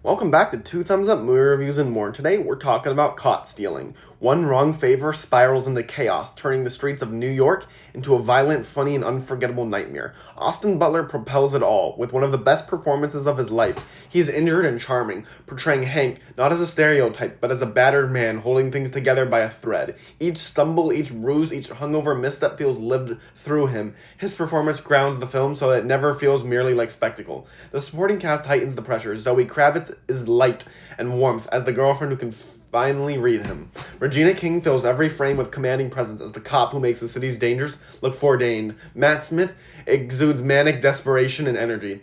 Welcome back to Two Thumbs Up Movie Reviews and More. Today we're talking about caught stealing. One wrong favor spirals into chaos, turning the streets of New York into a violent, funny, and unforgettable nightmare. Austin Butler propels it all with one of the best performances of his life. He's injured and charming, portraying Hank not as a stereotype, but as a battered man holding things together by a thread. Each stumble, each bruise, each hungover misstep feels lived through him. His performance grounds the film so that it never feels merely like spectacle. The supporting cast heightens the pressure. Zoe Kravitz is light and warmth as the girlfriend who can finally read him. Regina King fills every frame with commanding presence as the cop who makes the city's dangers look foreordained. Matt Smith exudes manic desperation and energy.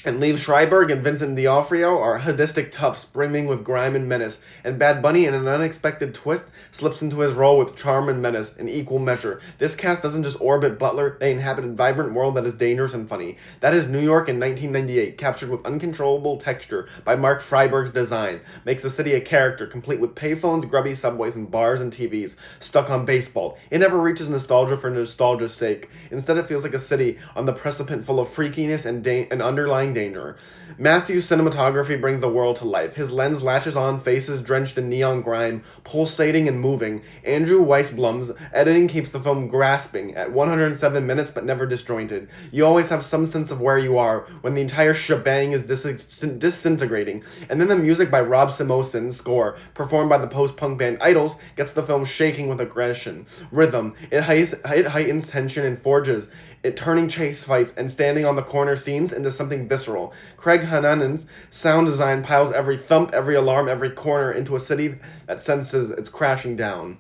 And Liev Schreiber and Vincent D'Onofrio are sadistic toughs, brimming with grime and menace. And Bad Bunny, in an unexpected twist, slips into his role with charm and menace in equal measure. This cast doesn't just orbit Butler, they inhabit a vibrant world that is dangerous and funny. That is New York in 1998, captured with uncontrollable texture by Mark Freiberg's design. Makes the city a character, complete with payphones, grubby subways, and bars and TVs stuck on baseball. It never reaches nostalgia for nostalgia's sake. Instead, it feels like a city on the precipice full of freakiness and underlying danger. Matthew's cinematography brings the world to life. His lens latches on faces drenched in neon grime, pulsating and moving. Andrew Weissblum's editing keeps the film grasping at 107 minutes but never disjointed. You always have some sense of where you are when the entire shebang is disintegrating. And then the music by Rob Simoson's score, performed by the post-punk band Idols, gets the film shaking with aggression. Rhythm. It heightens tension and forges it turning chase fights and standing on the corner scenes into something visceral. Craig Hanan's sound design piles every thump, every alarm, every corner into a city that senses it's crashing down.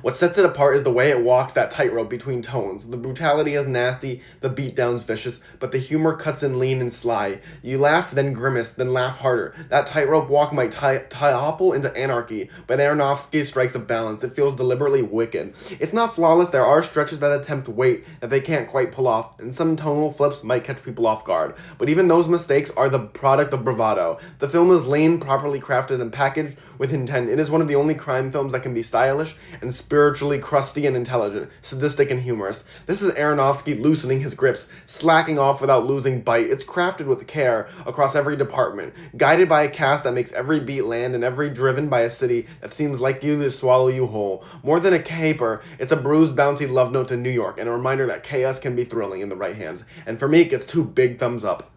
What sets it apart is the way it walks that tightrope between tones. The brutality is nasty, the beatdown's vicious, but the humor cuts in lean and sly. You laugh, then grimace, then laugh harder. That tightrope walk might topple into anarchy, but Aronofsky strikes a balance. It feels deliberately wicked. It's not flawless. There are stretches that attempt weight that they can't quite pull off, and some tonal flips might catch people off guard. But even those mistakes are the product of bravado. The film is lean, properly crafted, and packaged with intent. It is one of the only crime films that can be stylish and spiritually crusty and intelligent, sadistic and humorous. This is Aronofsky loosening his grips, slacking off without losing bite. It's crafted with care across every department, guided by a cast that makes every beat land and every driven by a city that seems like you to swallow you whole. More than a caper, it's a bruised, bouncy love note to New York and a reminder that chaos can be thrilling in the right hands. And for me, it gets two big thumbs up.